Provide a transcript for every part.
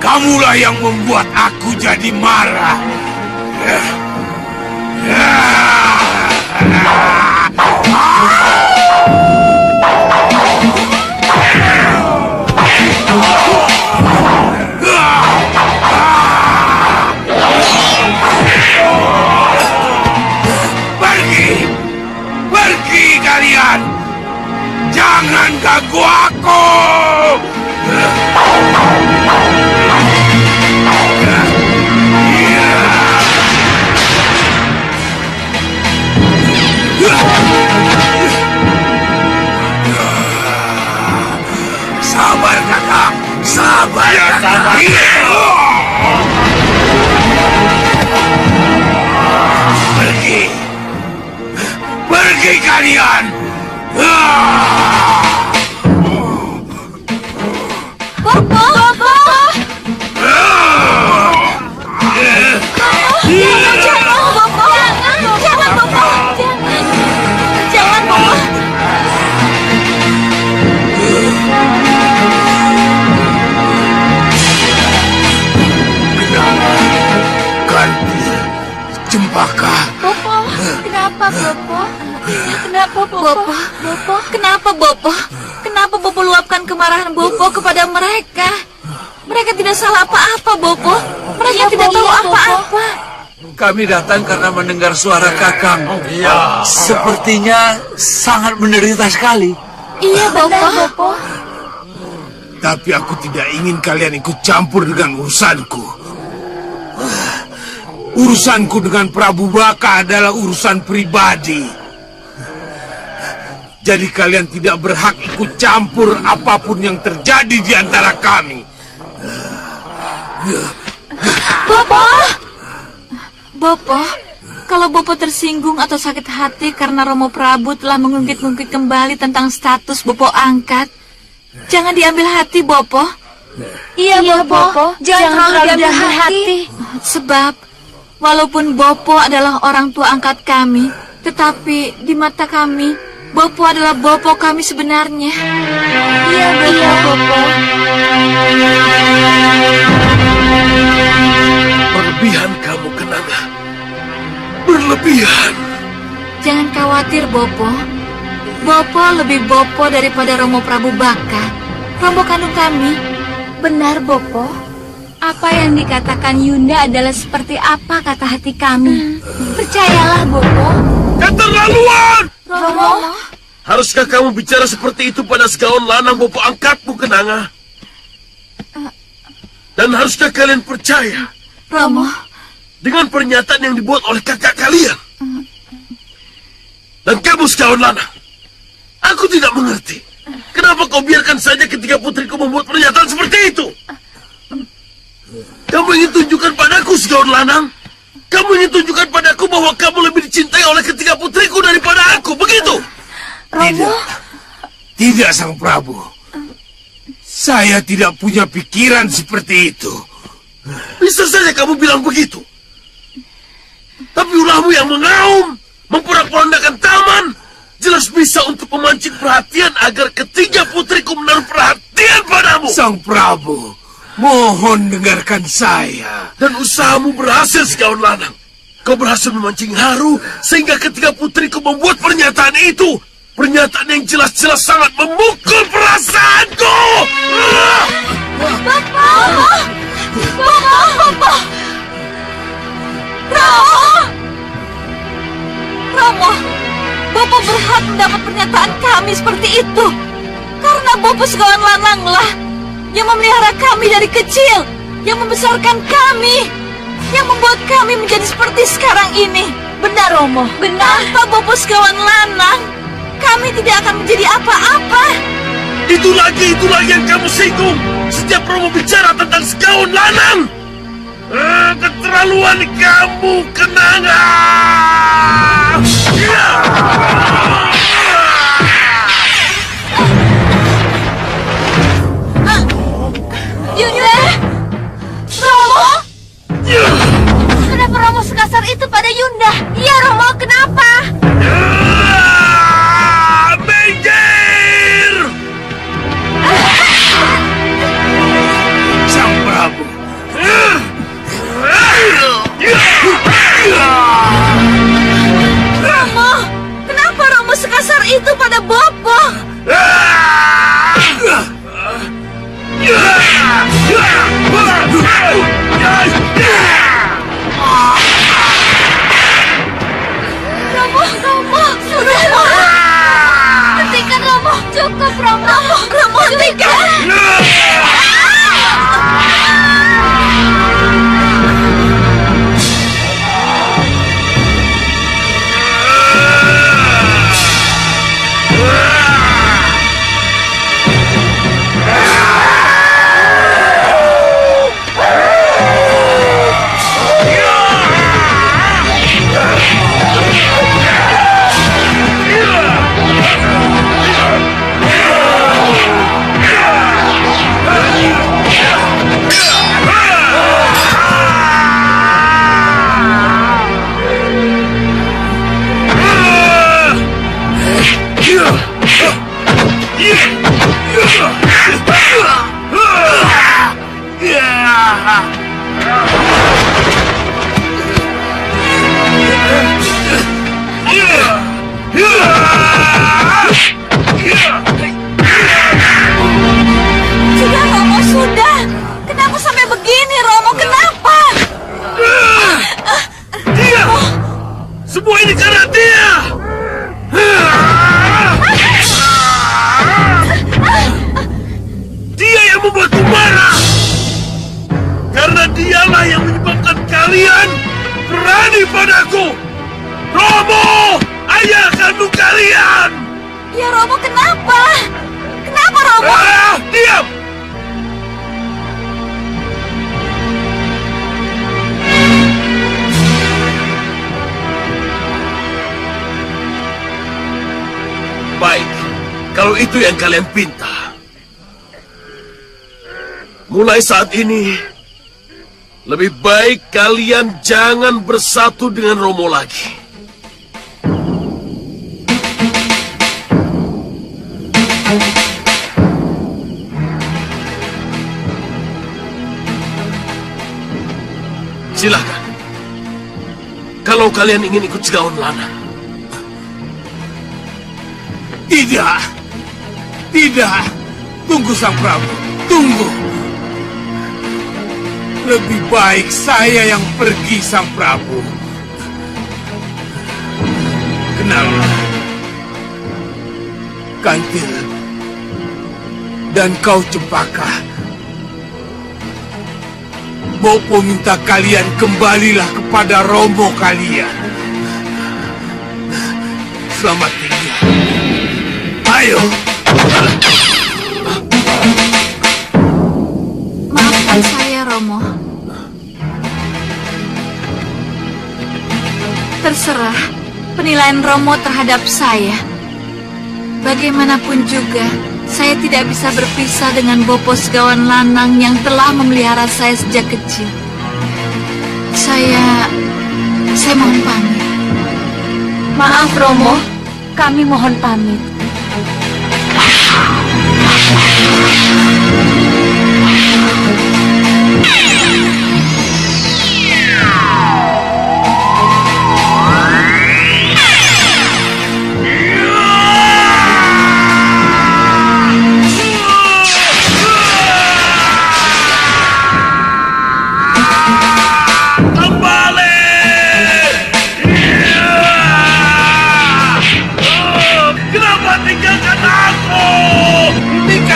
Kamulah yang membuat aku jadi marah. Pergi kalian. Jangan ganggu aku. Sabar kakak, sabar ya, kakak. Pergi kalian. Bobo. Jangan, Bobo. Jangan, Bobo. Jangan, Bobo. Ganti cempaka. Bobo, kenapa, Bobo? Kenapa, Bobo? Kenapa, Bobo? Kenapa Bobo luapkan kemarahan Bobo kepada mereka? Mereka tidak salah apa-apa, Bobo. Mereka tidak tahu apa-apa. Kami datang karena mendengar suara Kakang. Iya. Sepertinya sangat menderita sekali. Iya, Bopo. Tapi aku tidak ingin kalian ikut campur dengan urusanku. Urusanku dengan Prabu Baka adalah urusan pribadi. Jadi kalian tidak berhak ikut campur apapun yang terjadi di antara kami. Bopo, kalau Bopo tersinggung atau sakit hati karena Romo Prabu telah mengungkit-ungkit kembali tentang status Bopo angkat, jangan diambil hati, Bopo. Iya, Bopo. Jangan terlalu diambil hati. Sebab, walaupun Bopo adalah orang tua angkat kami, tetapi di mata kami, Bopo adalah Bopo kami sebenarnya. Iya, Bopo. Berlebihan kamu, Kenanga. Berlebihan. Jangan khawatir, Bopo. Bopo lebih Bopo daripada Romo Prabu Baka, Romo kandung kami. Benar, Bopo. Apa yang dikatakan Yunda adalah seperti apa kata hati kami. Percayalah, Bopo. Keterlaluan! Romo, Haruskah kamu bicara seperti itu pada segaun lanang bopo angkatmu, Kenanga? Dan haruskah kalian percaya Romo, dengan pernyataan yang dibuat oleh kakak kalian? Dan kamu segaun lanang, aku tidak mengerti. Kenapa kau biarkan saja ketika putriku membuat pernyataan seperti itu? Kamu ingin tunjukkan padaku, segaun lanang? Kamu ingin tunjukkan padaku bahwa kamu lebih dicintai oleh ketiga putriku daripada aku, begitu? Tidak, Sang Prabu. Saya tidak punya pikiran seperti itu. Bisa saja kamu bilang begitu. Tapi ulahmu yang mengaum, memporak-porandakan taman, jelas bisa untuk memancing perhatian agar ketiga putriku menaruh perhatian padamu. Sang Prabu, mohon dengarkan saya. Dan usahamu berhasil, segaun lanang. Kau berhasil memancing haru sehingga ketiga putriku membuat pernyataan itu. Pernyataan yang jelas-jelas sangat memukul perasaanku. Romo, Bopo berhak mendapat pernyataan kami seperti itu. Karena Bopo segawan lananglah yang memelihara kami dari kecil, yang membesarkan kami, yang membuat kami menjadi seperti sekarang ini. Benar, Romo. Benar. Tanpa Bopo segawan lanang, kami tidak akan menjadi apa-apa. Itu lagi yang kamu singgung. Setiap Romo bicara tentang segaun lanang. Keterlaluan kamu, Kenanga. Yunda! Romo! Kenapa Romo sekasar itu pada Yunda? Iya, Romo, kenapa? Minggir! Sang Prabu. Romo! Kenapa Romo sekasar itu pada Bopo? Romo! Romo! Hentikan, Romo! Cukup, Romo! Romo, hentikan! Sudah, Romo, sudah. Kenapa sampai begini, Romo? Kenapa? Ya Romo, kenapa? Kenapa Romo? Diam! Baik, kalau itu yang kalian pinta. Mulai saat ini, lebih baik kalian jangan bersatu dengan Romo lagi. Silakan. Kalau kalian ingin ikut Segawan Lanang. Tidak. Tidak. Tunggu Sang Prabu. Tunggu. Lebih baik saya yang pergi, Sang Prabu. Kenapa? Kantil dan kau Cempaka. Bopo minta kalian kembalilah kepada Romo kalian. Selamat tinggal. Ayo. Maafkan saya, Romo. Terserah penilaian Romo terhadap saya. Bagaimanapun juga, saya tidak bisa berpisah dengan Bopo Segawan Lanang yang telah memelihara saya sejak kecil. Saya mohon pamit. Maaf Romo, kami mohon pamit.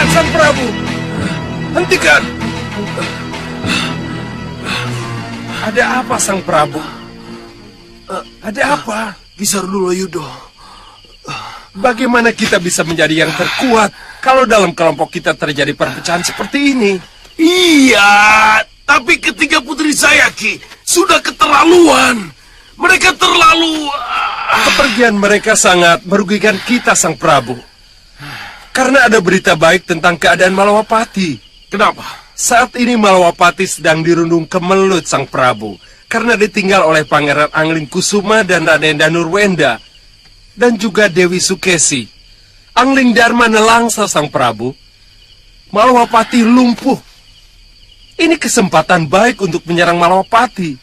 Sang Prabu, hentikan! Ada apa, Sang Prabu? Ada apa? Gisardulo Yudo. Bagaimana kita bisa menjadi yang terkuat kalau dalam kelompok kita terjadi perpecahan seperti ini? Iya, tapi ketiga putri saya, Ki, sudah keterlaluan. Mereka terlalu... Kepergian mereka sangat merugikan kita, Sang Prabu. Karena ada berita baik tentang keadaan Malawapati. Kenapa? Saat ini Malawapati sedang dirundung kemelut, Sang Prabu. Karena ditinggal oleh Pangeran Angling Kusuma dan Raden Danurwenda. Dan juga Dewi Sukesi. Angling Dharma nelangsa, Sang Prabu. Malawapati lumpuh. Ini kesempatan baik untuk menyerang Malawapati.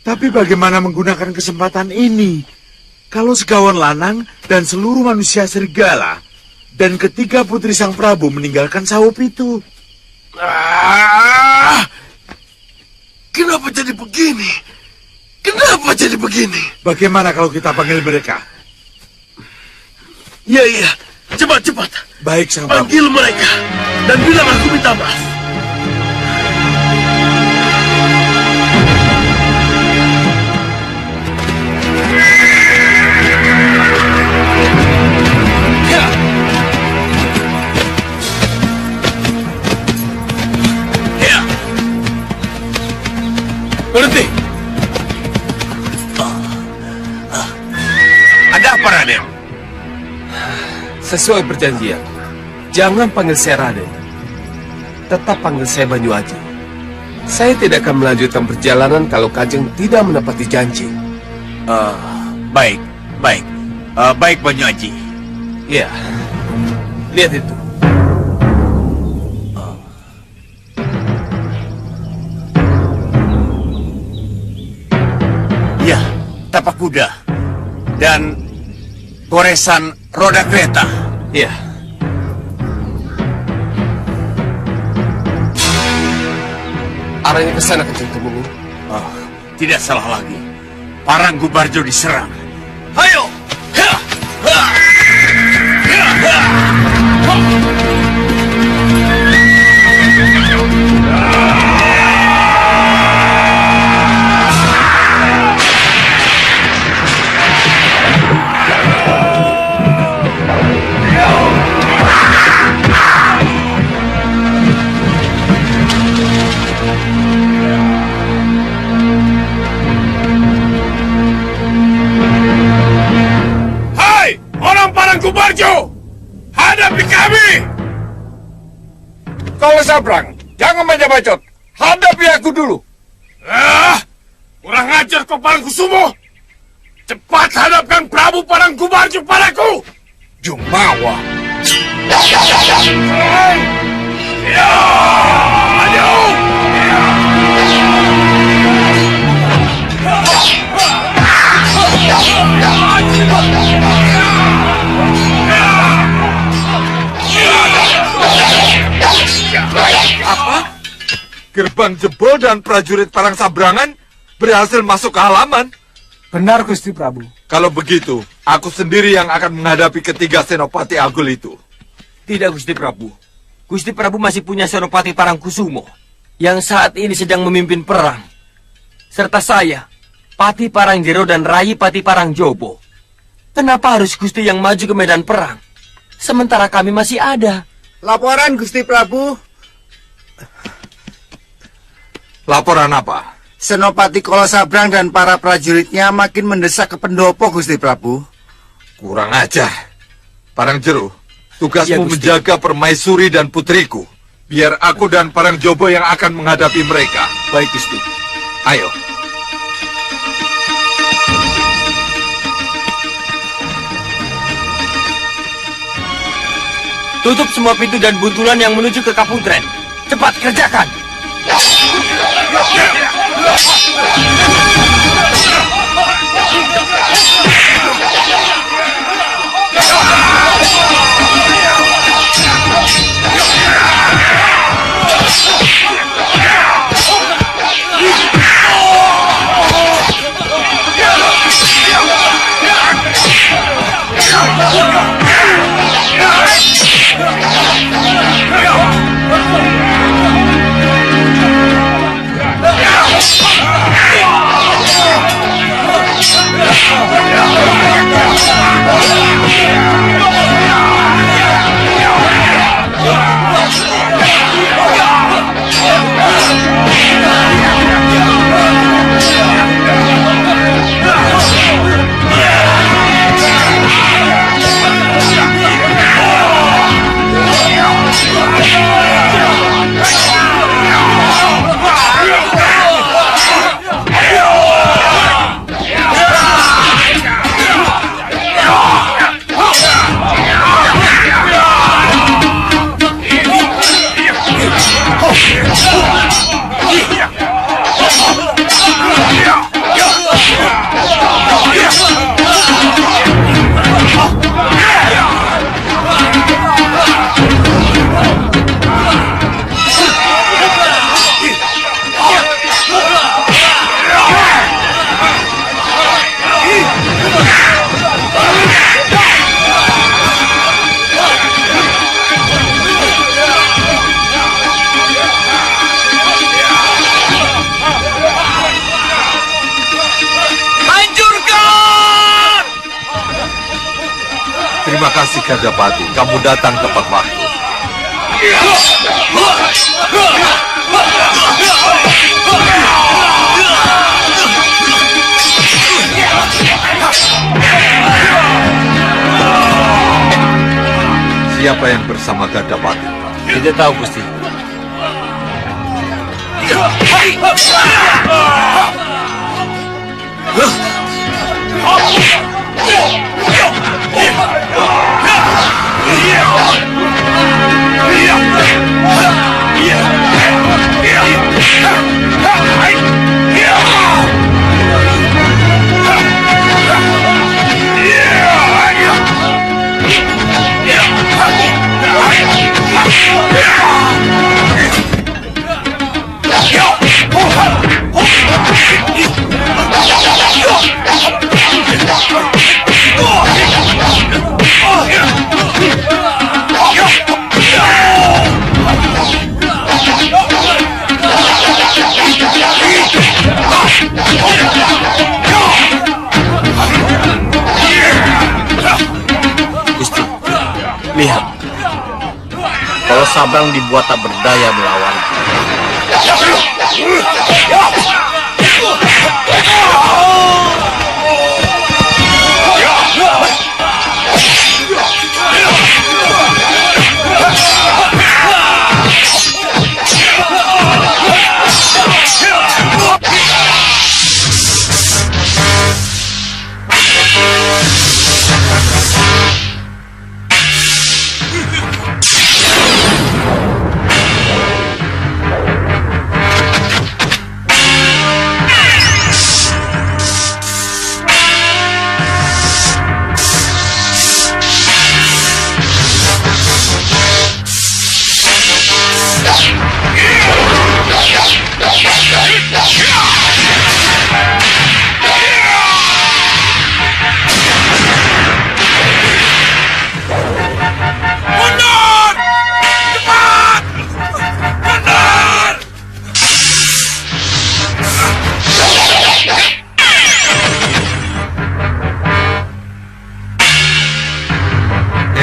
Tapi bagaimana menggunakan kesempatan ini? Kalau Segawan Lanang dan seluruh manusia serigala dan ketiga putri Sang Prabu meninggalkan Sawo Pitu. Kenapa jadi begini? Kenapa jadi begini? Bagaimana kalau kita panggil mereka? Iya, cepat. Baik, Sang Prabu. Panggil mereka dan bilang aku minta maaf. Berhenti! Ada apa, Raden? Sesuai perjanjian, jangan panggil saya Raden. Tetap panggil saya Banyu Aji. Saya tidak akan melanjutkan perjalanan kalau Kanjeng tidak menepati janji. Baik. Baik, Banyu Aji. Ya, lihat itu. Ya, tapak kuda dan goresan roda kereta. Ya. Arahnya ke sana, Kanjeng Temenggu. Tidak salah lagi. Parang Gubarjo diserang. Ayo! Gubarjo, hadapi kami! Kalau Sabrang, jangan banyak bacot. Hadapi aku dulu. Kurang ajar kau Parangkusumo. Cepat hadapkan Prabu Parangkubarjo padaku. Jumawa. Ya, aduh. Apa? Gerbang jebol dan prajurit Parang Sabrangan berhasil masuk ke halaman. Benar, Gusti Prabu. Kalau begitu, aku sendiri yang akan menghadapi ketiga Senopati Agul itu. Tidak, Gusti Prabu. Gusti Prabu masih punya Senopati Parangkusumo yang saat ini sedang memimpin perang. Serta saya, Pati Parangjero dan Rai Pati Parangjobo. Kenapa harus Gusti yang maju ke medan perang? Sementara kami masih ada. Laporan, Gusti Prabu. Laporan apa? Senopati Kolosabrang dan para prajuritnya makin mendesak ke pendopo, Gusti Prabu. Kurang ajar. Parangjero, tugasmu Ya, Gusti. menjaga permaisuri dan putriku. Biar aku dan Parangjobo yang akan menghadapi mereka. Baik, Gusti. Ayo. Tutup semua pintu dan buntulan yang menuju ke Kaputren. Cepat kerjakan. Terima kasih, Gandapati. Kamu datang tepat waktu. Siapa yang bersama Gandapati? Tidak tahu, Gusti. Gusti, lihat. Kalau Sabrang dibuat tak berdaya melawan.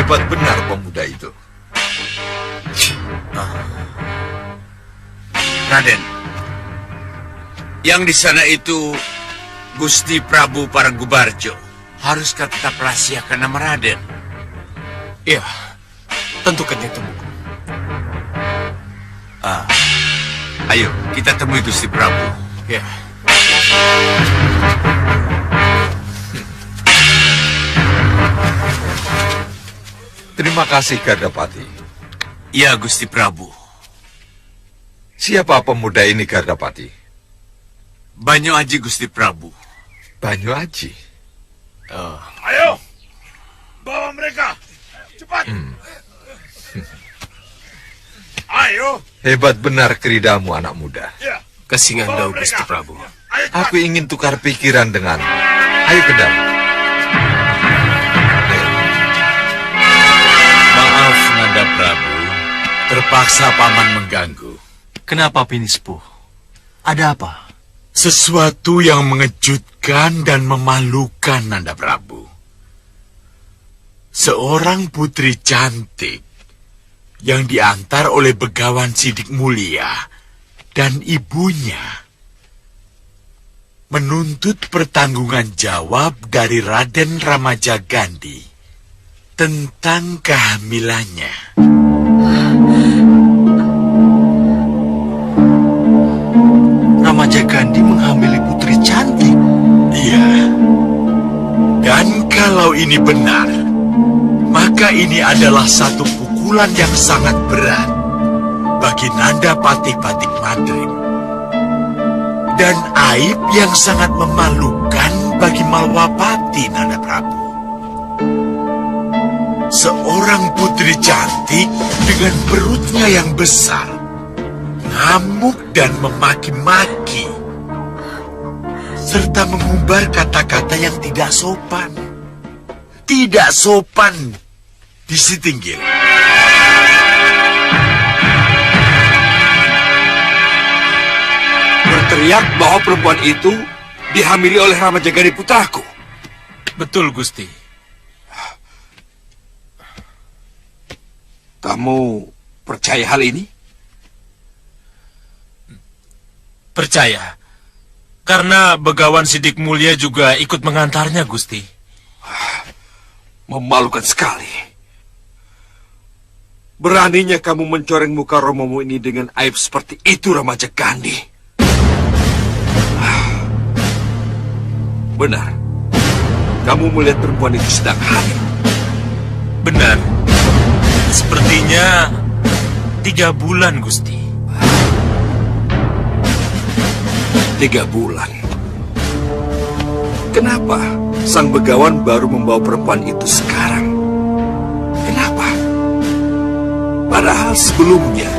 Hebat benar pemuda itu. Raden, yang di sana itu Gusti Prabu Parangkubarjo. Haruskah tetap rahasiakan nama Raden? Iya, tentu kanjeng Tumenggung. Ayo, kita temui Gusti Prabu. Ya. Terima kasih, Gardapati. Ya, Gusti Prabu. Siapa pemuda ini, Gardapati? Banyu Aji, Gusti Prabu. Banyu Aji. Ayo, bawa mereka. Cepat. Ayo. Hebat benar keridamu, anak muda. Ya. Kasingandau, Gusti Prabu. Aku ingin tukar pikiran dengan. Ayo ke dalam. Maaf, Nanda Prabu. Terpaksa paman mengganggu. Kenapa, Pinispu? Ada apa? Sesuatu yang mengejutkan dan memalukan, Nanda Prabu. Seorang putri cantik yang diantar oleh Begawan Sidik Mulia dan ibunya menuntut pertanggungan jawab dari Raden Ramajagandhi tentang kehamilannya. Ramajagandhi menghamili putri cantik. Iya. Dan kalau ini benar, maka ini adalah satu pukulan yang sangat berat bagi Nanda Patih-Patih Madrim. Dan aib yang sangat memalukan bagi Malwapati, Nanda Prabu. Seorang putri cantik dengan perutnya yang besar, ngamuk dan memaki-maki, serta mengumbar kata-kata yang tidak sopan. Tidak sopan di Sitinggil. Berteriak bahwa perempuan itu dihamili oleh Ramajagandhi putraku. Betul, Gusti. Kamu percaya hal ini? Percaya. Karena Begawan Sidik Mulia juga ikut mengantarnya, Gusti. Memalukan sekali. Beraninya kamu mencoreng muka Romomu ini dengan aib seperti itu, Ramajagandhi. Benar. Kamu melihat perempuan itu sedang hamil. Benar. Sepertinya 3 bulan, Gusti. 3 bulan. Kenapa sang begawan baru membawa perempuan itu sekarang? Kenapa? Padahal sebelumnya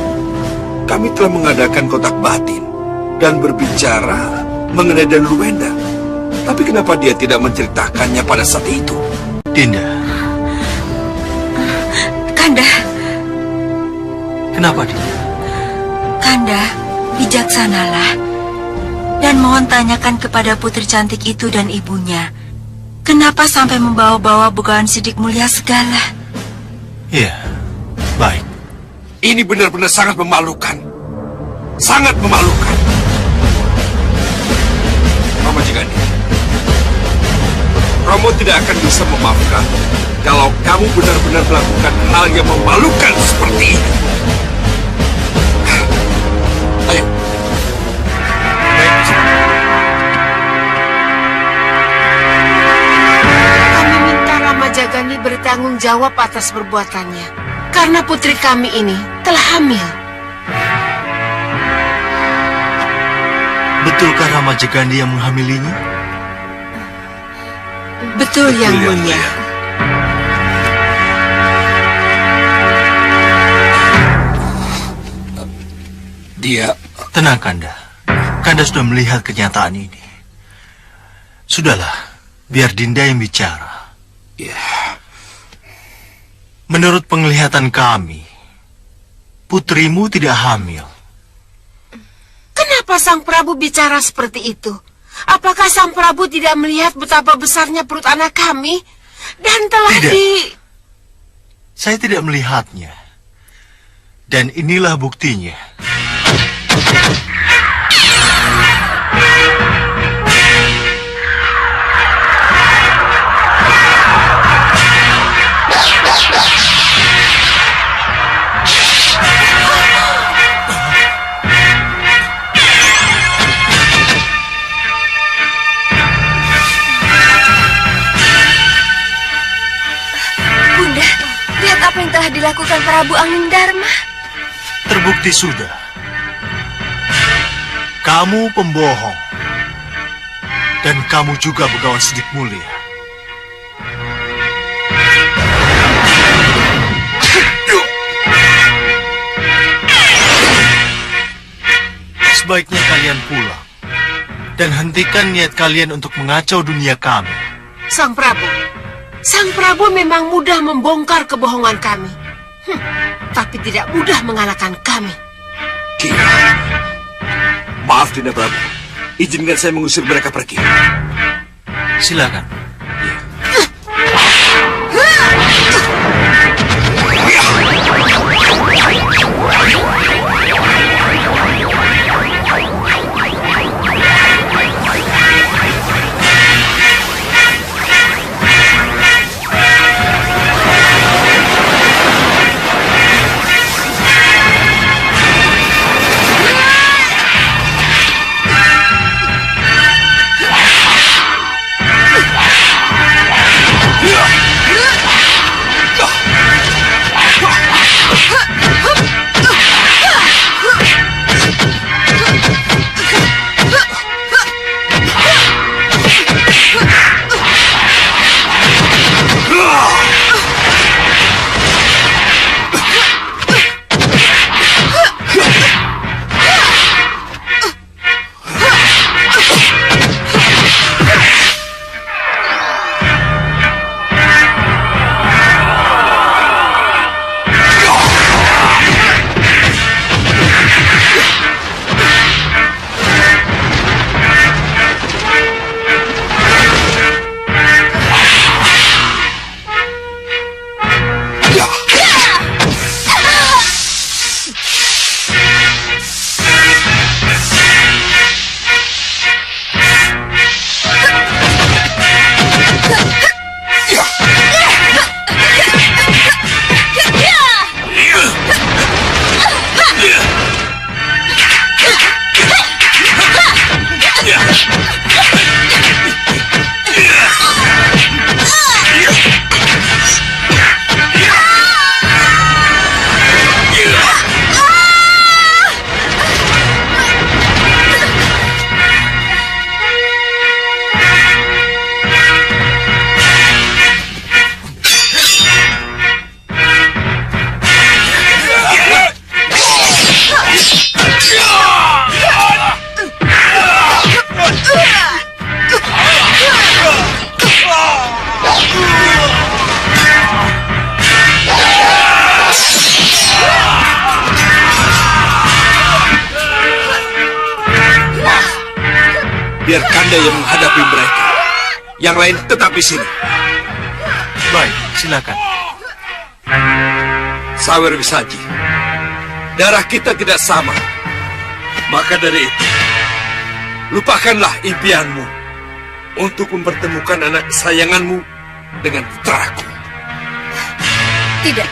kami telah mengadakan kotak batin dan berbicara mengenai Dan Ruwenda. Tapi kenapa dia tidak menceritakannya pada saat itu? Dinda. Kanda, Kenapa, Dinda? Kanda, bijaksanalah. Dan mohon tanyakan kepada putri cantik itu dan ibunya, kenapa sampai membawa-bawa Begawan Sidik Mulia segala? Iya, baik. Ini benar-benar sangat memalukan. Sangat memalukan. Ramajagandhi, Romo tidak akan bisa memaafkan kalau kamu benar-benar melakukan hal yang memalukan seperti ini. Ayo. Kami minta Ramajagandhi bertanggung jawab atas perbuatannya, karena putri kami ini telah hamil. Betulkah Ramajagandhi yang menghamilinya? Betul, Yang Mulia. Dia... Tenang, Kanda. Kanda sudah melihat kenyataan ini. Sudahlah, biar Dinda yang bicara. Ya. Menurut penglihatan kami, putrimu tidak hamil. Kenapa Sang Prabu bicara seperti itu? Apakah Sang Prabu tidak melihat betapa besarnya perut anak kami? Dan telah Tidak. Saya tidak melihatnya. Dan inilah buktinya. Bunda, lihat apa yang telah dilakukan Prabu Angin Dharma. Terbukti sudah. Kamu pembohong. Dan kamu juga Begawan Sedik Mulia. Sebaiknya kalian pulang. Dan hentikan niat kalian untuk mengacau dunia kami. Sang Prabu memang mudah membongkar kebohongan kami. Tapi tidak mudah mengalahkan kami. Kira. Maaf, Dinda Prabu. Izinkan saya mengusir mereka pergi. Silakan. Biar Kanda yang menghadapi mereka. Yang lain tetap di sini. Baik, silakan. Sawer Wisaji, darah kita tidak sama. Maka dari itu, lupakanlah impianmu untuk mempertemukan anak kesayanganmu dengan putraku. Tidak.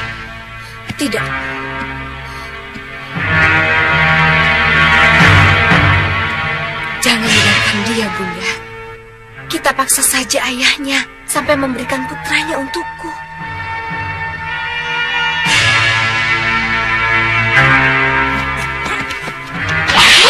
Jangan biarkan dia, Bunda. Kita paksa saja ayahnya sampai memberikan putranya untukku. Ah!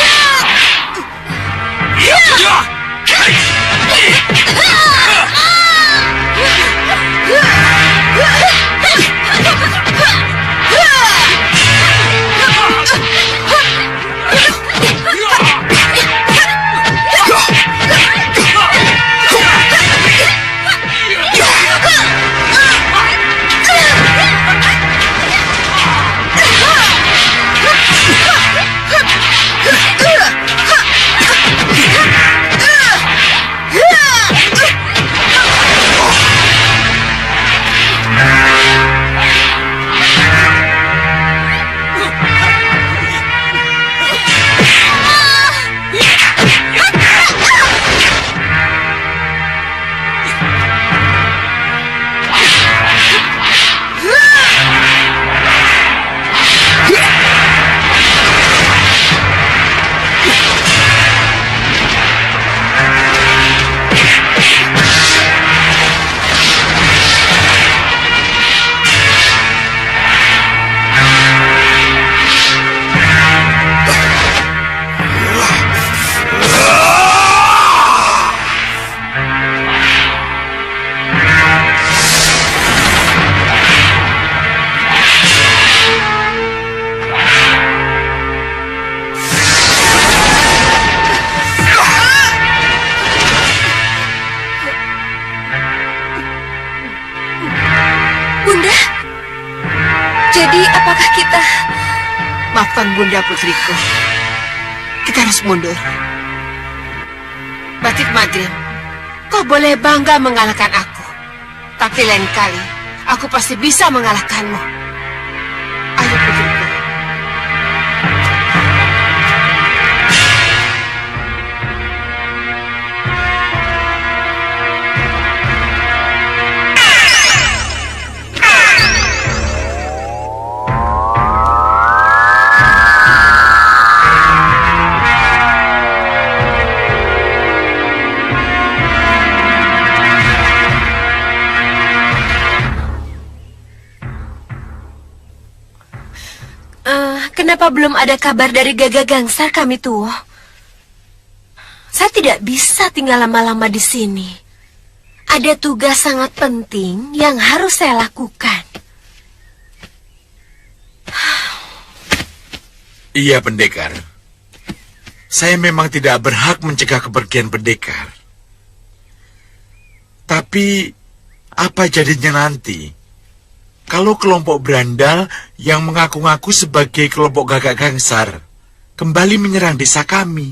Jadi apakah kita... Maafkan Bunda putriku. Kita harus mundur. Batik Maghrib, kau boleh bangga mengalahkan aku. Tapi lain kali, aku pasti bisa mengalahkanmu. Ayo putriku. Kenapa belum ada kabar dari Gagak Gangsar, kami Tuo? Saya tidak bisa tinggal lama-lama di sini. Ada tugas sangat penting yang harus saya lakukan. Iya, pendekar. Saya memang tidak berhak mencegah kepergian pendekar. Tapi, apa jadinya nanti? Kalau kelompok berandal yang mengaku-ngaku sebagai kelompok Gagak Gangsar kembali menyerang desa kami.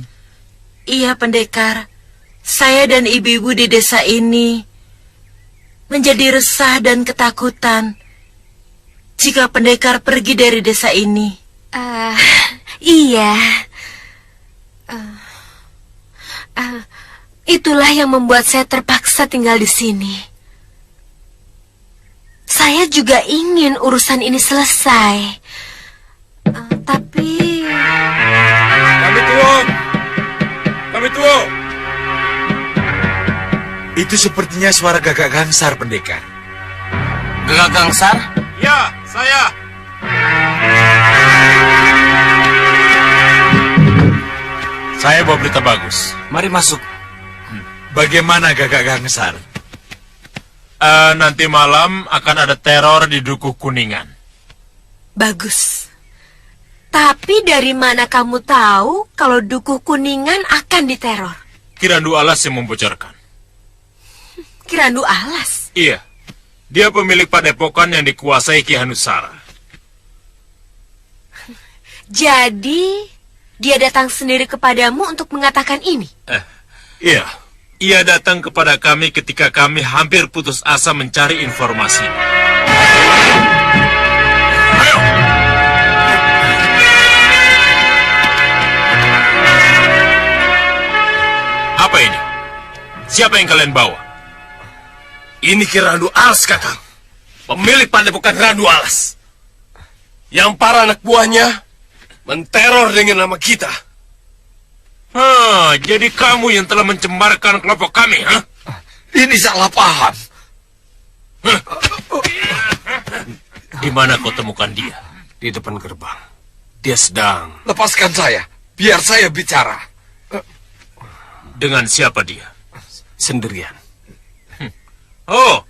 Iya, pendekar. Saya dan ibu-ibu di desa ini menjadi resah dan ketakutan jika pendekar pergi dari desa ini. Iya. Itulah yang membuat saya terpaksa tinggal di sini. Saya juga ingin urusan ini selesai. Tapi... Kami Tuo! Itu sepertinya suara Gagak Gangsar, pendekar. Gagak Gangsar? Ya, saya. Saya bawa berita bagus. Mari masuk. Bagaimana Gagak Gangsar? Nanti malam akan ada teror di Dukuh Kuningan. Bagus. Tapi dari mana kamu tahu kalau Dukuh Kuningan akan diteror? Kirandu Alas yang membocorkan. Kirandu Alas? Iya. Dia pemilik padepokan yang dikuasai Ki Hanusara. Jadi, dia datang sendiri kepadamu untuk mengatakan ini? Iya. Ia datang kepada kami ketika kami hampir putus asa mencari informasi. Ayo! Apa ini? Siapa yang kalian bawa? Ini Ki Randu Alas, Kakang. Pemilik padepokan Randu Alas. Yang para anak buahnya menteror dengan nama kita. Jadi kamu yang telah mencembarkan kelompok kami, ha? Ini salah paham. Di mana kau temukan dia? Di depan gerbang. Dia sedang... Lepaskan saya, biar saya bicara. Dengan siapa dia? sendirian. Oh,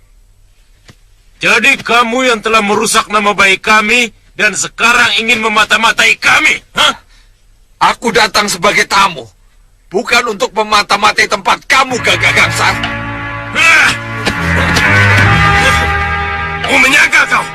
jadi kamu yang telah merusak nama baik kami dan sekarang ingin memata-matai kami, hah? Aku datang sebagai tamu, bukan untuk memata-matai tempat kamu, Gagak Gangsar. Mau menyangka kau?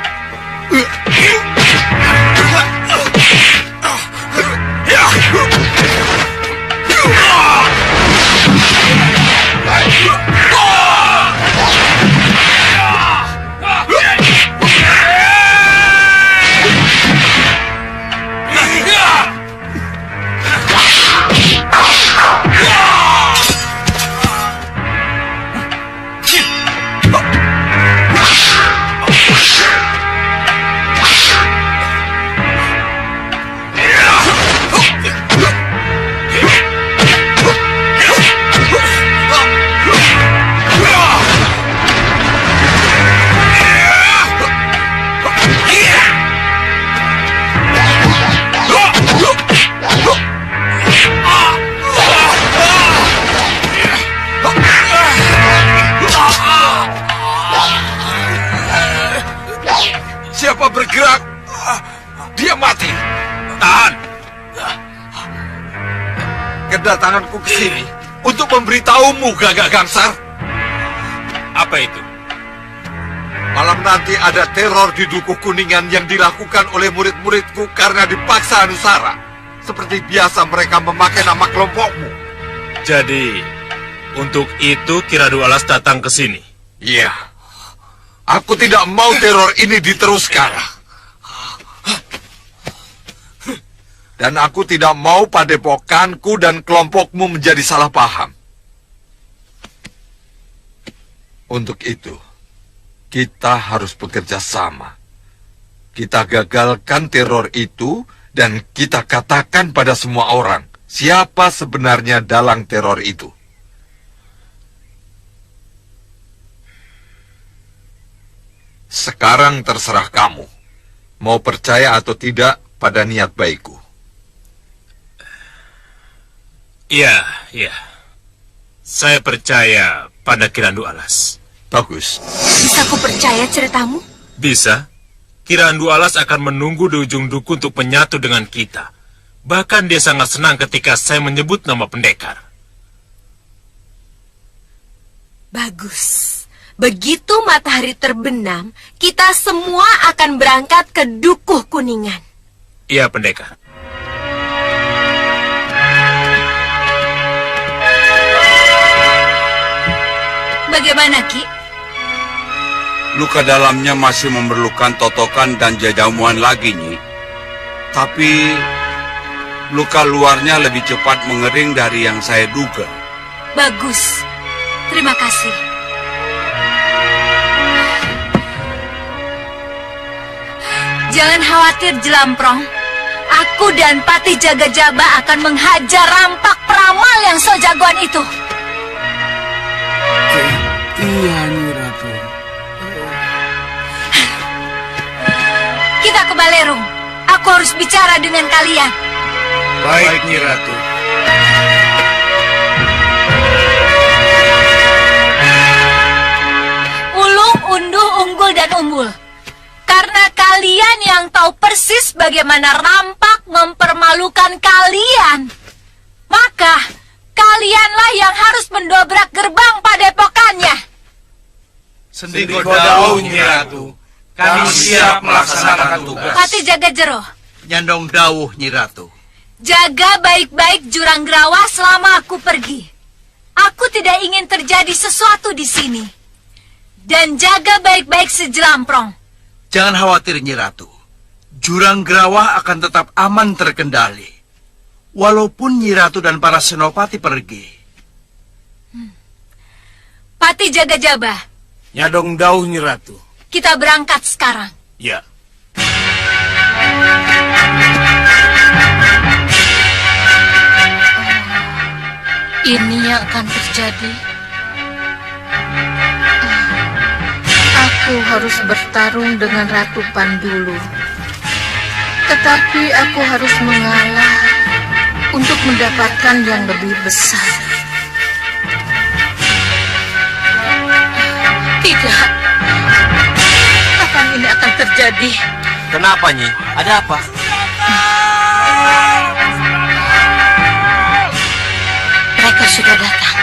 Siapa bergerak, dia mati. Tahan. Kedatanganku ke sini untuk memberitahumu, Gagak Gangsar. Apa itu? Malam nanti ada teror di Dukuh Kuningan yang dilakukan oleh murid-muridku karena dipaksa Anusara. Seperti biasa mereka memakai nama kelompokmu. Jadi, untuk itu Ki Ratu Alas datang ke sini? Iya. Aku tidak mau teror ini diteruskan. Dan aku tidak mau padepokanku dan kelompokmu menjadi salah paham. Untuk itu, kita harus bekerja sama. Kita gagalkan teror itu dan kita katakan pada semua orang siapa sebenarnya dalang teror itu. Sekarang terserah kamu, mau percaya atau tidak pada niat baikku. Iya. Saya percaya pada Ki Ratu Alas. Bagus. Bisa ku percaya ceritamu? Bisa. Ki Ratu Alas akan menunggu di ujung duku untuk menyatu dengan kita. Bahkan dia sangat senang ketika saya menyebut nama pendekar. Bagus. Begitu matahari terbenam, kita semua akan berangkat ke Dukuh Kuningan. Iya, pendekar. Bagaimana, Ki? Luka dalamnya masih memerlukan totokan dan jajamuan lagi, Nyi. Tapi luka luarnya lebih cepat mengering dari yang saya duga. Bagus. Terima kasih. Jangan khawatir, Jelamprong. Aku dan Patih Jaga Jaba akan menghajar rampak peramal yang so jagoan itu. Iya, Nyi Ratu. Kita ke Balerung. Aku harus bicara dengan kalian. Baik, Nyi Ratu. Ulung, Unduh, Unggul, dan Umbul. Karena kalian yang tahu persis bagaimana rampak mempermalukan kalian, maka kalianlah yang harus mendobrak gerbang padepokannya. Sendiko Dawuh, Nyi Ratu. Kami siap melaksanakan tugas. Patih Jaga Jero, Nyandong Dawuh, Nyi Ratu. jaga baik-baik Jurang Grawa selama aku pergi. Aku tidak ingin terjadi sesuatu di sini. Dan jaga baik-baik si Jelamprong. Jangan khawatir, Nyi Ratu. Jurang Grawah akan tetap aman terkendali. Walaupun Nyi Ratu dan para senopati pergi. Patih Jaga Jaba, Nyandong Dawuh, Nyi Ratu. kita berangkat sekarang. Ya. Ini yang akan terjadi. Aku harus bertarung dengan Ratu Pandulu. Tetapi aku harus mengalah untuk mendapatkan yang lebih besar. Tidak. Kapan ini akan terjadi? Kenapa, Nyi? Ada apa? Mereka sudah datang.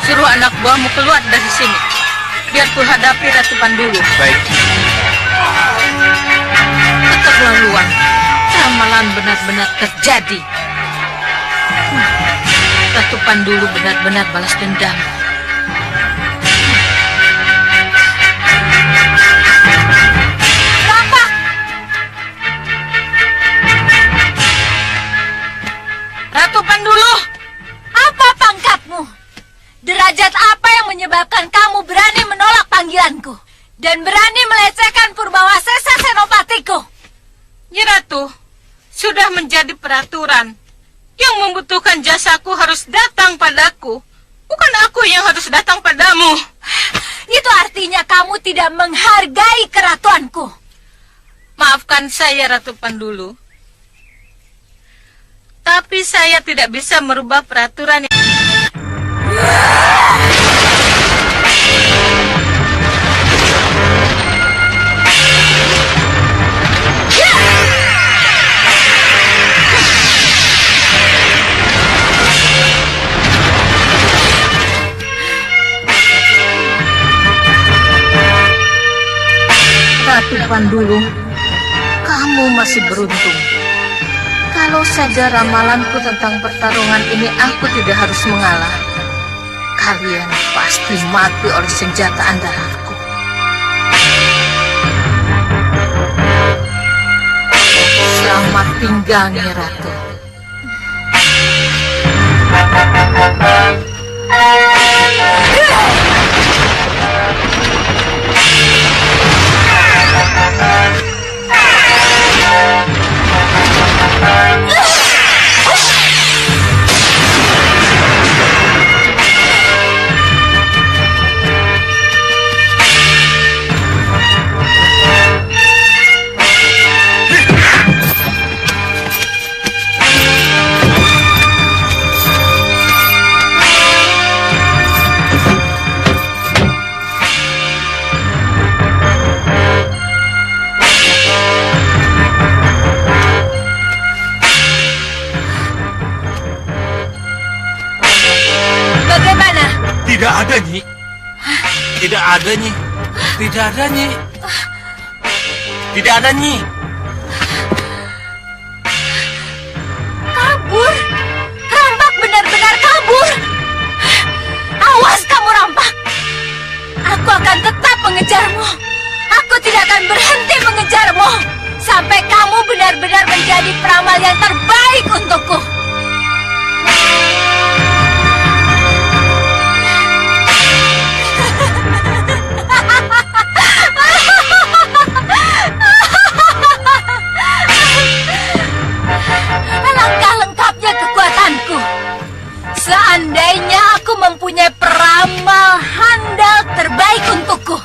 suruh anak buahmu keluar dari sini. Biar ku hadapi Ratu Pandulu. Baik. Keterlaluan. Ramalan benar-benar terjadi. Ratu Pandulu benar-benar balas dendam. Rampak! Ratu Pandulu! Apa pangkatmu? Derajat apa yang menyebabkan kamu berani menolak panggilanku? Dan berani melecehkan Purbawasesa Senopatiku? Nyi Ratu, sudah menjadi peraturan. Yang membutuhkan jasaku harus datang padaku. Bukan aku yang harus datang padamu. Itu artinya kamu tidak menghargai keratuanku. Maafkan saya, Ratu Pandulu. Tapi saya tidak bisa merubah peraturan yang... Ratu Pandulu, kamu masih beruntung. Kalau saja ramalanku tentang pertarungan ini aku tidak harus mengalah, kalian pasti mati oleh senjata andalanku. Selamat tinggal, Nyi Ratu. Bagaimana? Tidak ada, Nyi. Tidak ada, Nyi. Tidak ada, Nyi. Tidak ada, Nyi. Kabur? Rampak benar-benar kabur. Awas kamu, Rampak. Aku akan tetap mengejarmu. Aku tidak akan berhenti mengejarmu sampai kamu benar-benar menjadi peramal yang terbaik untukku. Alangkah lengkapnya kekuatanku. Seandainya aku mempunyai peramal handal terbaik untukku.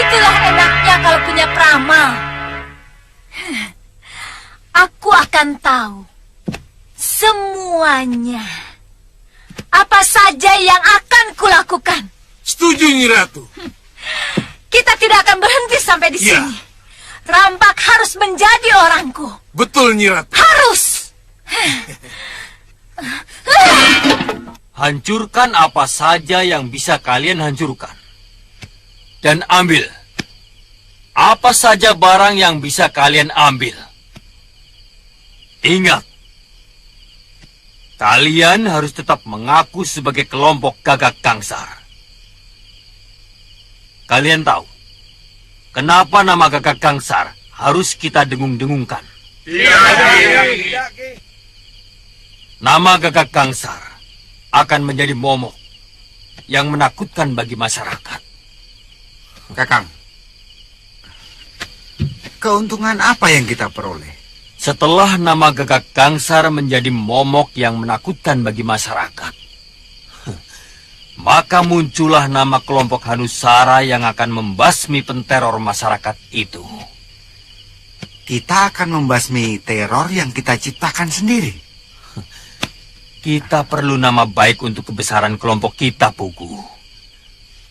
Itulah enaknya kalau punya peramal. Aku akan tahu semuanya. Apa saja yang akan kulakukan. Setuju, Nyi Ratu. Kita tidak akan berhenti sampai di Ya. sini. Rampak harus menjadi orangku. Betul, Nyi Ratu. Harus. Hancurkan apa saja yang bisa kalian hancurkan. Dan ambil apa saja barang yang bisa kalian ambil. Ingat, kalian harus tetap mengaku sebagai kelompok Gagak Gangsar. Kalian tahu kenapa nama Gagak Gangsar harus kita dengung-dengungkan? Nama Gagak Gangsar akan menjadi momok yang menakutkan bagi masyarakat. Kakang, keuntungan apa yang kita peroleh? Setelah nama Gagak Gangsar menjadi momok yang menakutkan bagi masyarakat, maka muncullah nama kelompok Hanusara yang akan membasmi penteror masyarakat itu. Kita akan membasmi teror yang kita ciptakan sendiri. Kita perlu nama baik untuk kebesaran kelompok kita, Pugu.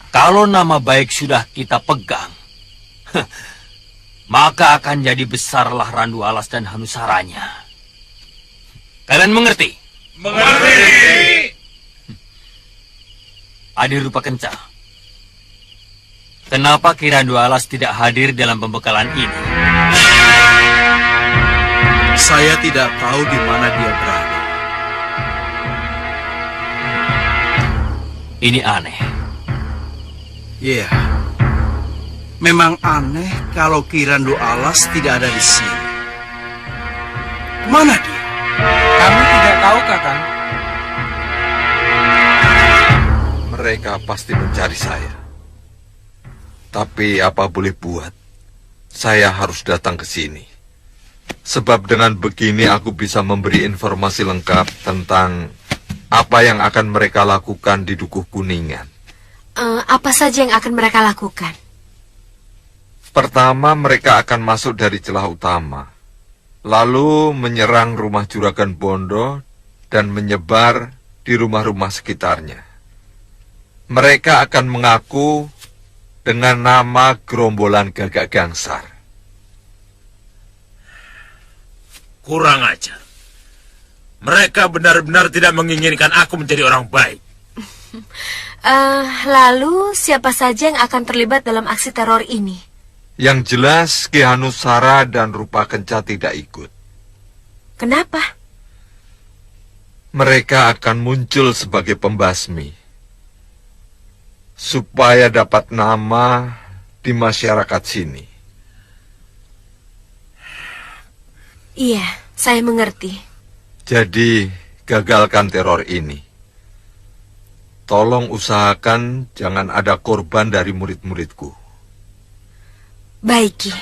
Kalau nama baik sudah kita pegang, maka akan jadi besarlah Randu Alas dan Hanusaranya. Kalian mengerti? Mengerti. Adi Rupakenca, kenapa Ki Randu Alas tidak hadir dalam pembekalan ini? Saya tidak tahu di mana dia berada. Ini aneh. Iya. Memang aneh kalau Ki Randu Alas tidak ada di sini. Mana dia? Kami tidak tahu, Kakang. Mereka pasti mencari saya. Tapi apa boleh buat, saya harus datang ke sini. Sebab dengan begini aku bisa memberi informasi lengkap tentang apa yang akan mereka lakukan di Dukuh Kuningan. Apa saja yang akan mereka lakukan? Pertama, mereka akan masuk dari celah utama, lalu menyerang rumah Juragan Bondo dan menyebar di rumah-rumah sekitarnya. Mereka akan mengaku dengan nama gerombolan Gagak Gangsar. Kurang ajar. Mereka benar-benar tidak menginginkan aku menjadi orang baik. Lalu siapa saja yang akan terlibat dalam aksi teror ini? Yang jelas Ki Hanusara dan Rupakenca tidak ikut. Kenapa? Mereka akan muncul sebagai pembasmi, supaya dapat nama di masyarakat sini. Iya, saya mengerti. Jadi, gagalkan teror ini. Tolong usahakan jangan ada korban dari murid-muridku. Baik, Ki.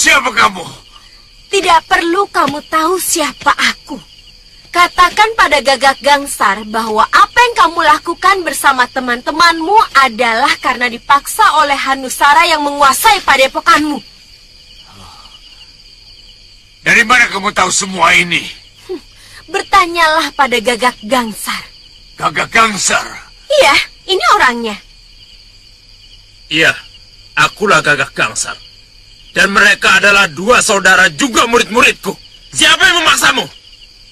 Siapa kamu? Tidak perlu kamu tahu siapa aku. Katakan pada Gagak Gangsar bahwa apa yang kamu lakukan bersama teman-temanmu adalah karena dipaksa oleh Hanusara yang menguasai padepokanmu. Dari mana kamu tahu semua ini? Bertanyalah pada Gagak Gangsar. Gagak Gangsar? Iya, ini orangnya. Iya, akulah Gagak Gangsar. Dan mereka adalah dua saudara juga murid-muridku. Siapa yang memaksamu?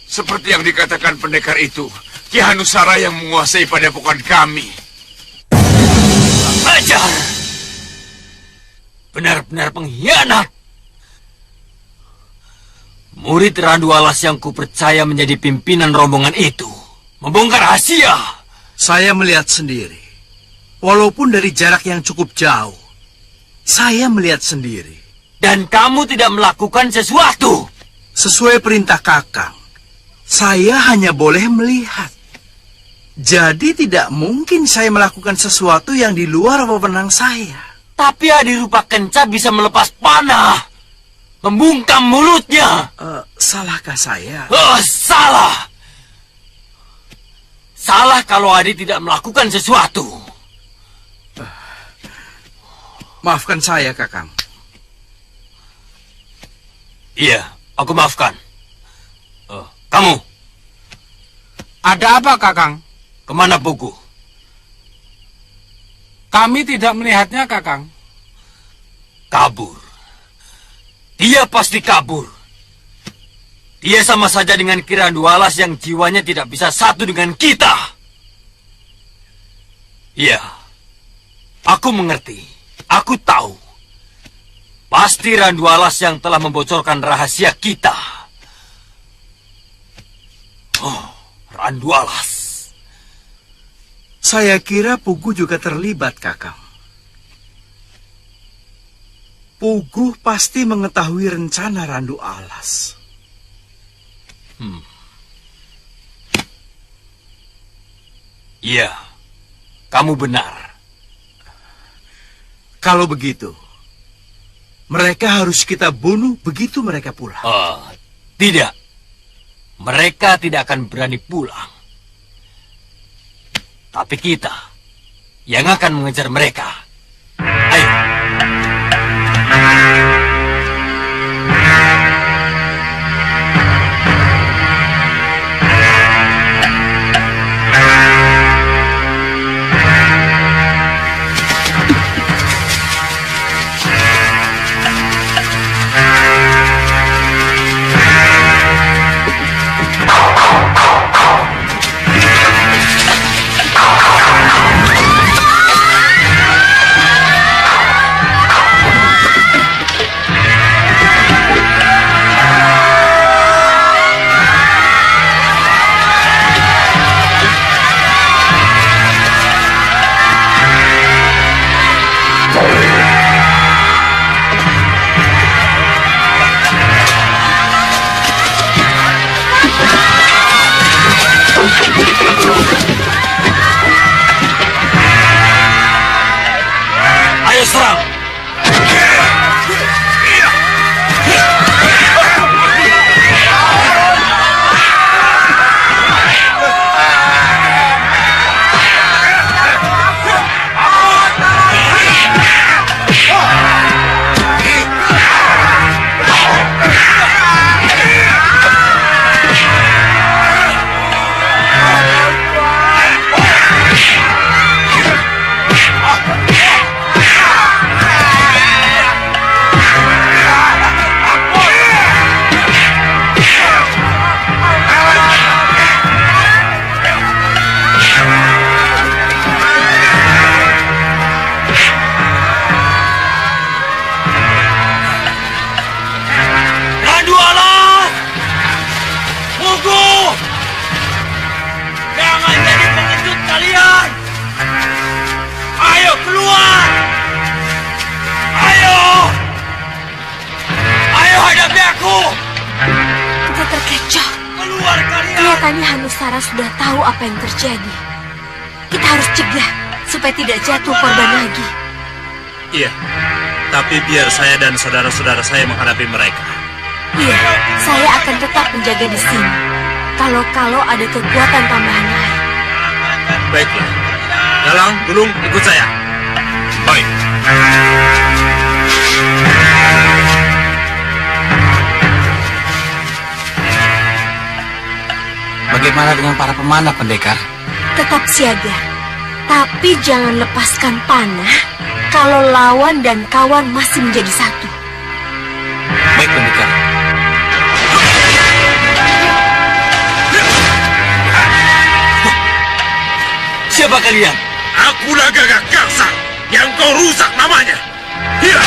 Seperti yang dikatakan pendekar itu, Ki Hanusara yang menguasai padepokan kami. Ajar! Benar-benar pengkhianat. Murid Randu Alas yang kupercaya menjadi pimpinan rombongan itu membongkar rahasia. Saya melihat sendiri. Walaupun dari jarak yang cukup jauh, saya melihat sendiri. Dan kamu tidak melakukan sesuatu. Sesuai perintah Kakang, saya hanya boleh melihat. Jadi tidak mungkin saya melakukan sesuatu yang di luar wewenang saya. Tapi Adi Rupakenca bisa melepas panah, membungkam mulutnya. Salahkah saya? Oh, salah. Salah kalau Adi tidak melakukan sesuatu. Maafkan saya, Kakang. Iya, aku maafkan. Kamu, Ada apa, Kakang? kemana Pugu? Kami tidak melihatnya, Kakang. Kabur. Dia pasti kabur. Dia sama saja dengan Kirandu Alas yang jiwanya tidak bisa satu dengan kita. Iya, aku mengerti. Aku tahu. Pasti Randu Alas yang telah membocorkan rahasia kita. Oh, Randu Alas. Saya kira Pugu juga terlibat, Kakang. Pugu pasti mengetahui rencana Randu Alas. Iya, kamu benar. Kalau begitu, mereka harus kita bunuh begitu mereka pulang. Tidak. Mereka tidak akan berani pulang. Tapi kita yang akan mengejar mereka. Ayo. Ayo serang! Randu Alas! Pugu! Jangan jadi pengecut kalian! Ayo keluar! Ayo! Ayo hadapi aku! Kita terkecoh. Keluar kalian! Kelihatannya Hanusara sudah tahu apa yang terjadi. Kita harus cegah supaya tidak jatuh korban lagi. Iya, tapi biar saya dan saudara-saudara saya menghadapi mereka. Iya, saya akan tetap menjaga di sini. Kalau ada kekuatan tambahan lain. Baiklah. Galang, Gulung, ikut saya. Baik. Bagaimana dengan para pemanah, Pendekar? Tetap siaga. Tapi jangan lepaskan panah kalau lawan dan kawan masih menjadi satu. Baik, Pendekar. Siapa kalian? Akulah Gagak Kangsar yang kau rusak namanya. Hiya!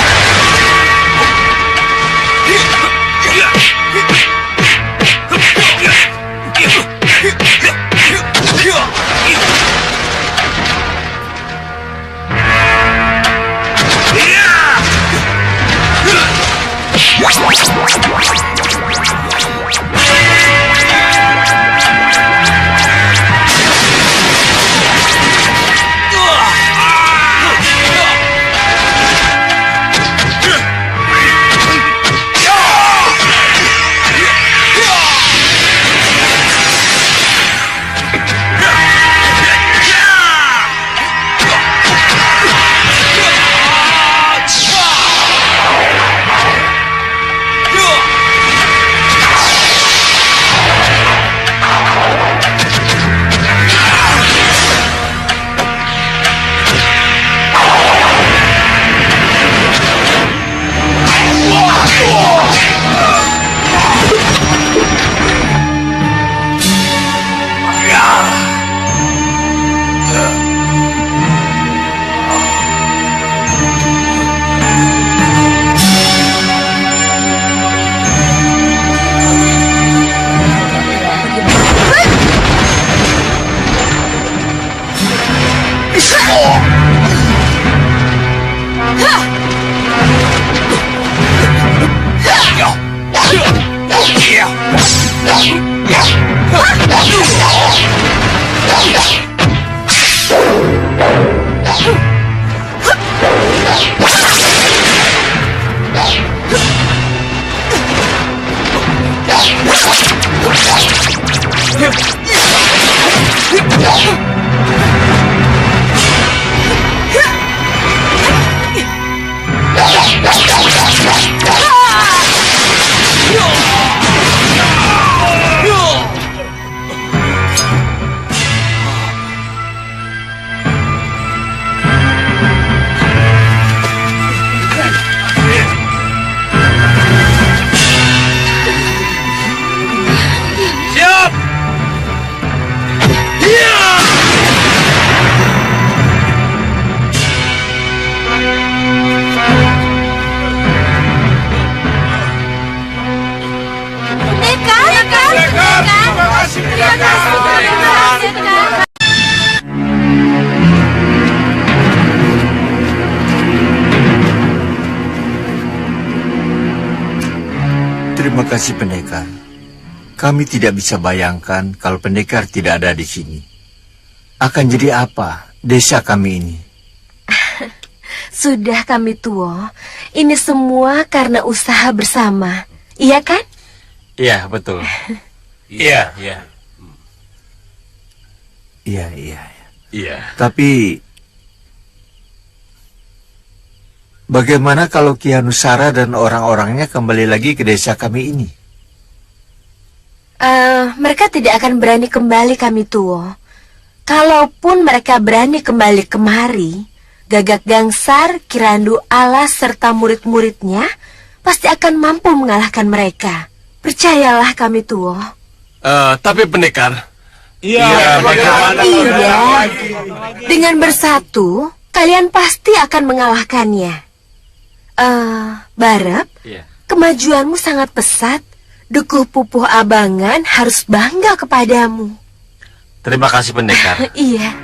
Terima kasih pendekar. Kami tidak bisa bayangkan kalau pendekar tidak ada di sini. Akan jadi apa desa kami ini? Sudah kami tua, ini semua karena usaha bersama, iya kan? Iya, betul. Iya, iya. Iya. Tapi bagaimana kalau Ki Hanusara dan orang-orangnya kembali lagi ke desa kami ini? Mereka tidak akan berani kembali kami tua. Kalaupun mereka berani kembali kemari, Gagak Gangsar, Kirandu Alas serta murid-muridnya pasti akan mampu mengalahkan mereka. Percayalah kami tua. Tapi pendekar. Iya. Dengan bersatu, kalian pasti akan mengalahkannya. Barep, kemajuanmu sangat pesat. Dukuh Pupuh Abangan harus bangga kepadamu. Terima kasih pendekar. Iya.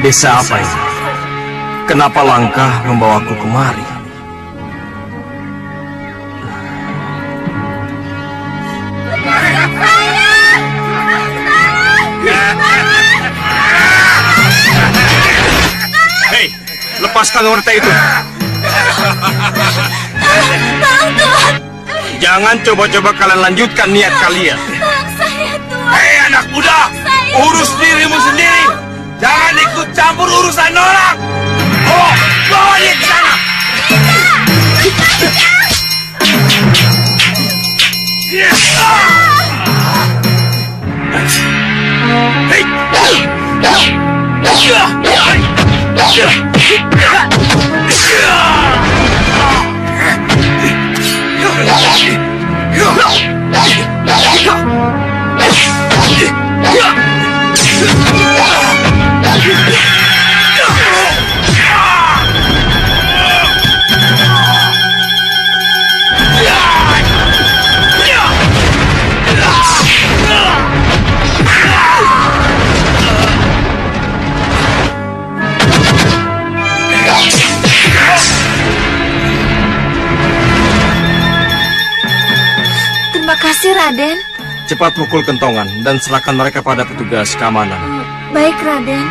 Desa apa ini? Kenapa langkah membawaku kemari? Hei, lepaskan wanita itu. Jangan coba-coba kalian lanjutkan niat kalian. Hei anak muda, urus dirimu sendiri. Jangan ikut campur urusan orang. Oh, bawa dia ke sana. Terima kasih, Raden. Cepat pukul kentongan dan serahkan mereka pada petugas keamanan. Baik, Raden.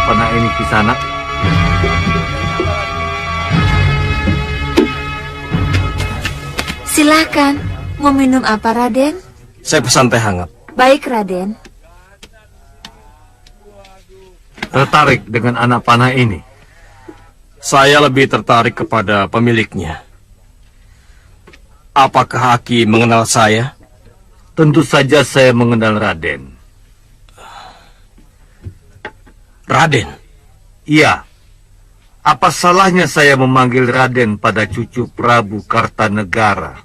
panah ini Kisanak? Silakan. Mau minum apa, Raden? Saya pesan teh hangat. Baik, Raden. Tertarik dengan anak panah ini? Saya lebih tertarik kepada pemiliknya. Apakah Aki mengenal saya? Tentu saja saya mengenal Raden. Raden? Iya. Apa salahnya saya memanggil Raden pada cucu Prabu Kartanegara?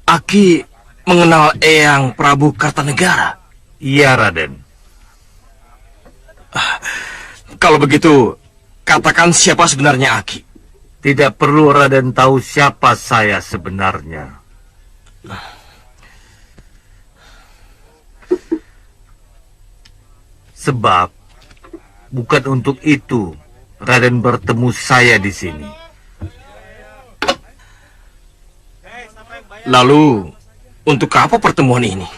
Aki mengenal Eyang Prabu Kartanegara? Iya, Raden. Kalau begitu, katakan siapa sebenarnya Aki. Tidak perlu Raden tahu siapa saya sebenarnya. Sebab bukan untuk itu Raden bertemu saya di sini. Lalu, untuk apa pertemuan ini?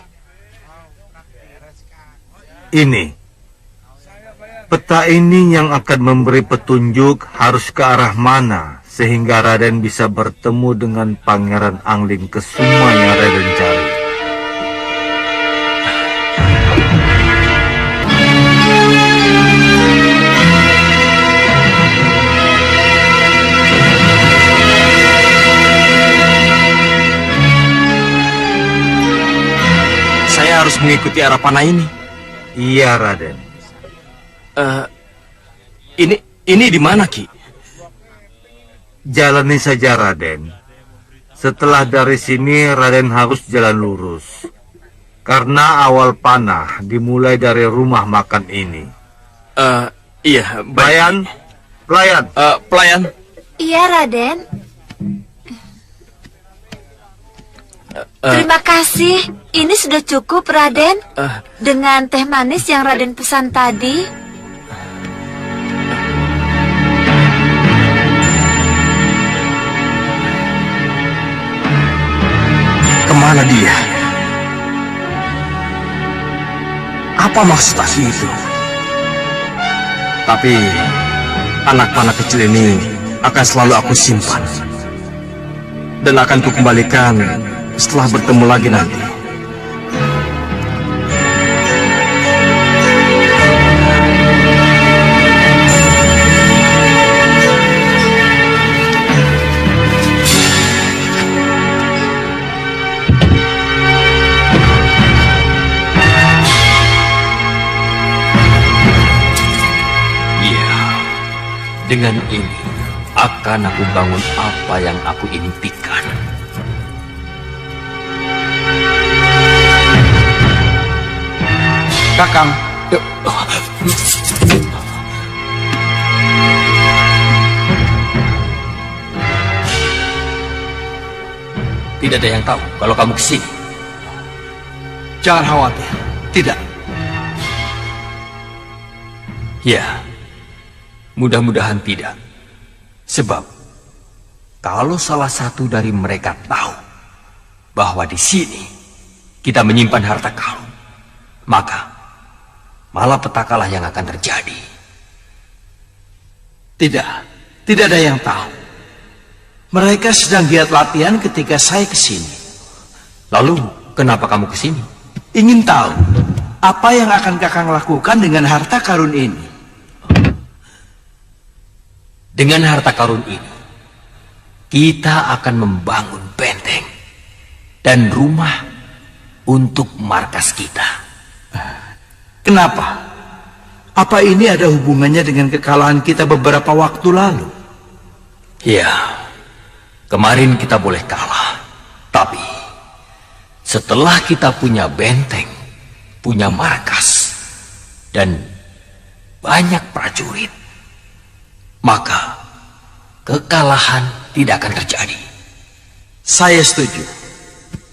Ini. Peta ini yang akan memberi petunjuk harus ke arah mana sehingga Raden bisa bertemu dengan Pangeran Angling Kesuma yang Raden cari. Saya harus mengikuti arah panah ini. Iya, Raden. Ini di mana, Ki? Jalani saja, Raden. Setelah dari sini, Raden harus jalan lurus. Karena awal panah dimulai dari rumah makan ini. Iya, Pelayan. Pelayan. Pelayan. Iya, Raden. Terima kasih. Ini sudah cukup, Raden. Dengan teh manis yang Raden pesan tadi. Kemana dia? Apa maksud Aki itu? Tapi anak panah kecil ini akan selalu aku simpan dan akan kukembalikan setelah bertemu lagi nanti. Dengan ini, akan aku bangun apa yang aku impikan. Kakang. Tidak ada yang tahu kalau kamu kesini. Jangan khawatir. Tidak. Ya. Mudah-mudahan tidak. Sebab kalau salah satu dari mereka tahu bahwa di sini kita menyimpan harta karun, maka malapetakalah yang akan terjadi. Tidak ada yang tahu. Mereka sedang giat latihan ketika saya kesini. Lalu kenapa kamu kesini? Ingin tahu apa yang akan Kakang lakukan dengan harta karun ini. Dengan harta karun ini, kita akan membangun benteng dan rumah untuk markas kita. Kenapa? Apa ini ada hubungannya dengan kekalahan kita beberapa waktu lalu? Ya, kemarin kita boleh kalah. Tapi, setelah kita punya benteng, punya markas, dan banyak prajurit, maka kekalahan tidak akan terjadi. Saya setuju.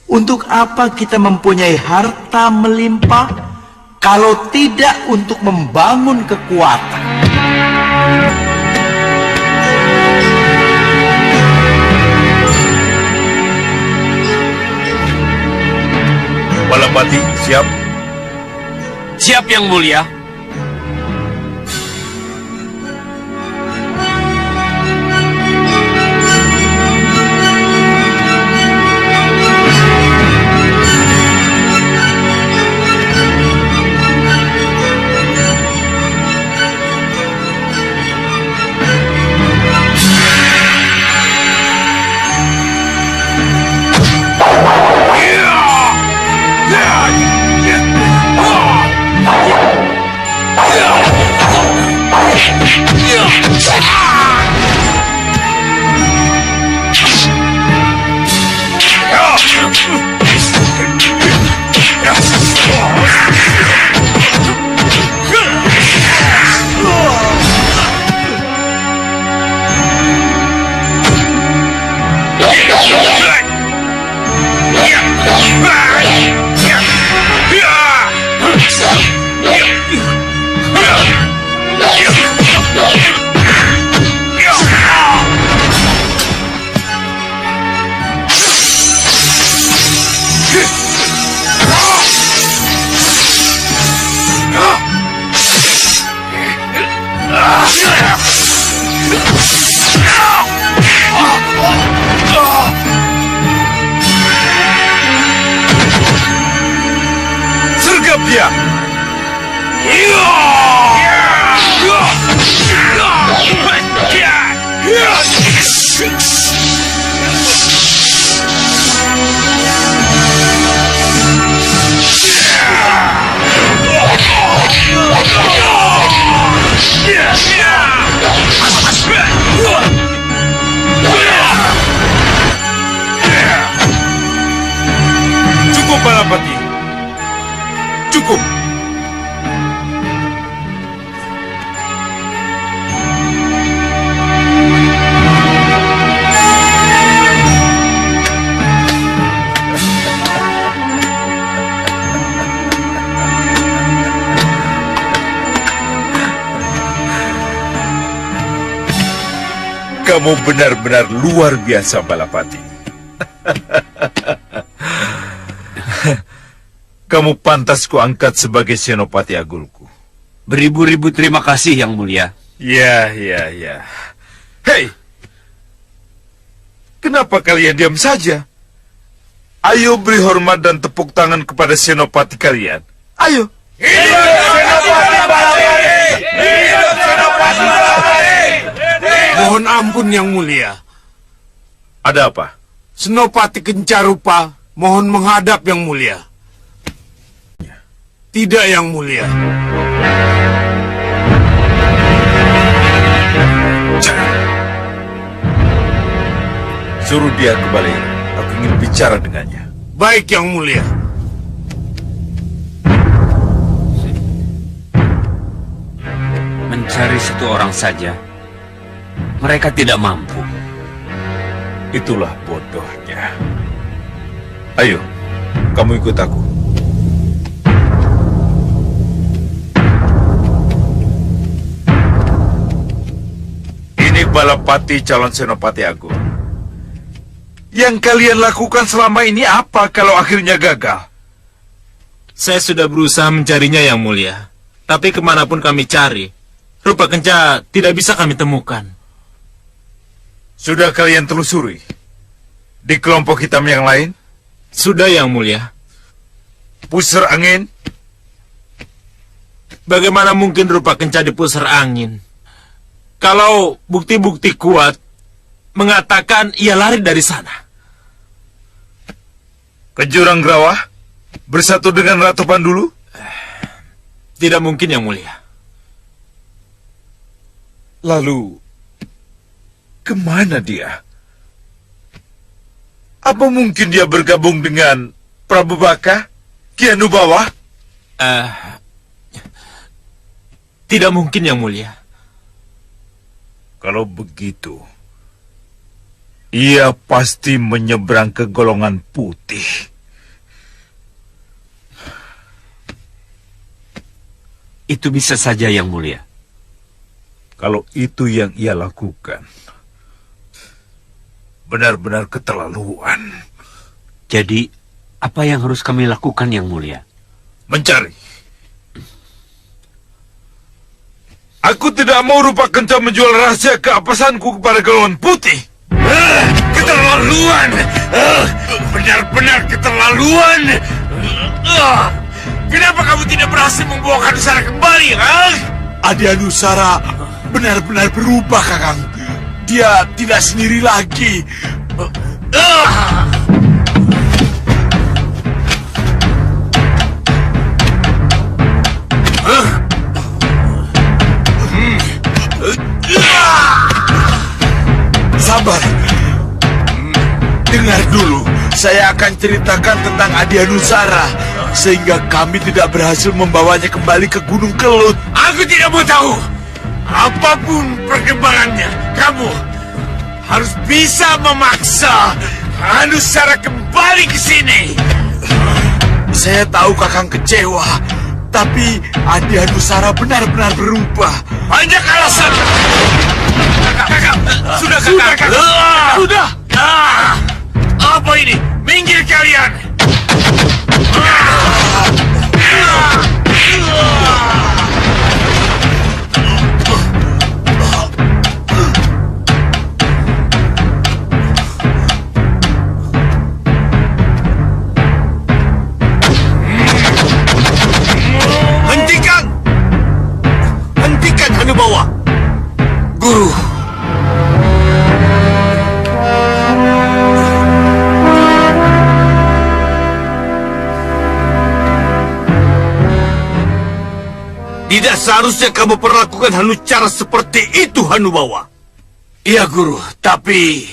Untuk apa kita mempunyai harta melimpah kalau tidak untuk membangun kekuatan? Balapati, siap? Siap, Yang Mulia. Sergap dia! Cukup, Balapati. Cukup. Kamu benar-benar luar biasa, Balapati. Kamu pantas kuangkat sebagai Senopati Agulku. Beribu-ribu terima kasih, Yang Mulia. Ya. Hei! Kenapa kalian diam saja? Ayo beri hormat dan tepuk tangan kepada Senopati kalian. Ayo! Hidup Senopati Balapati! Hidup Senopati Balapati! Mohon ampun, Yang Mulia. Ada apa? Senopati Kencarupa mohon menghadap, Yang Mulia. Tidak, Yang Mulia. Suruh dia kembali. Aku ingin bicara dengannya. Baik, Yang Mulia. Mencari satu orang saja, mereka tidak mampu. Itulah bodohnya. Ayo, kamu ikut aku. Ini Balapati calon Senopati Agung. Yang kalian lakukan selama ini apa kalau akhirnya gagal? Saya sudah berusaha mencarinya, Yang Mulia. Tapi kemanapun kami cari, Rupa Kenca tidak bisa kami temukan. Sudah kalian telusuri? Di kelompok hitam yang lain? Sudah, Yang Mulia. Pusar angin? Bagaimana mungkin Rupa Kenca di pusar angin? Kalau bukti-bukti kuat mengatakan ia lari dari sana. Ke Jurang Grawah? Bersatu dengan Ratu Pandulu? Tidak mungkin, Yang Mulia. Lalu, kemana dia? Apa mungkin dia bergabung dengan Prabu Baka, Ki Anubawa? Tidak mungkin, Yang Mulia. Kalau begitu, ia pasti menyeberang ke golongan putih. Itu bisa saja, Yang Mulia. Kalau itu yang ia lakukan, benar-benar keterlaluan. Jadi, apa yang harus kami lakukan, Yang Mulia? Mencari. Aku tidak mau Rupa Kenca menjual rahasia keapasanku kepada golongan putih. Keterlaluan! Benar-benar keterlaluan! Kenapa kamu tidak berhasil membawa Anusara kembali, Kang? Adi Anusara benar-benar berubah, Kakang. Dia tidak sendiri lagi. sabar. Dengar dulu, saya akan ceritakan tentang Adi Hanusara, sehingga kami tidak berhasil membawanya kembali ke Gunung Kelut. Aku tidak mau tahu. Apapun perkembangannya, kamu harus bisa memaksa Hanusara kembali ke sini. Saya tahu Kakang kecewa, tapi Adi Hanusara benar-benar berubah. Banyak alasan. Kakak, sudah kakak. Sudah. Apa ini? Minggir kalian. Hentikan Hanubawa. Guru. Tidak seharusnya kamu perlakukan Hanucara seperti itu, Hanubawa. Iya, Guru, tapi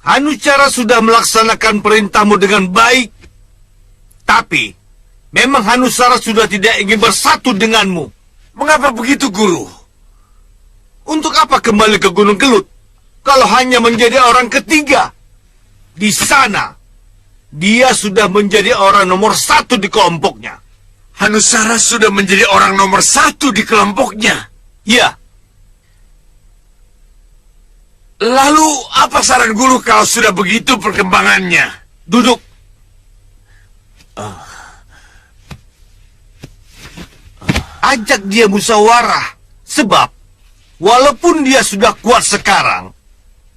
Hanucara sudah melaksanakan perintahmu dengan baik. Tapi memang Hanusara sudah tidak ingin bersatu denganmu. mengapa begitu, Guru? Untuk apa kembali ke Gunung Kelut kalau hanya menjadi orang ketiga? Di sana, dia sudah menjadi orang nomor 1 di kelompoknya. Hanusara sudah menjadi orang nomor 1 di kelompoknya. Ya. Lalu apa saran guru kalau sudah begitu perkembangannya? Duduk. Ajak dia musyawarah. Sebab, walaupun dia sudah kuat sekarang,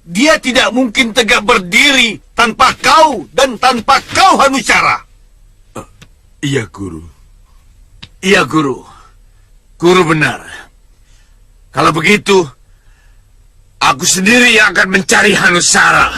dia tidak mungkin tegak berdiri tanpa kau dan tanpa kau, Hanucara. Iya, Guru. Iya, Guru. Guru benar. Kalau begitu, aku sendiri yang akan mencari Hanusara.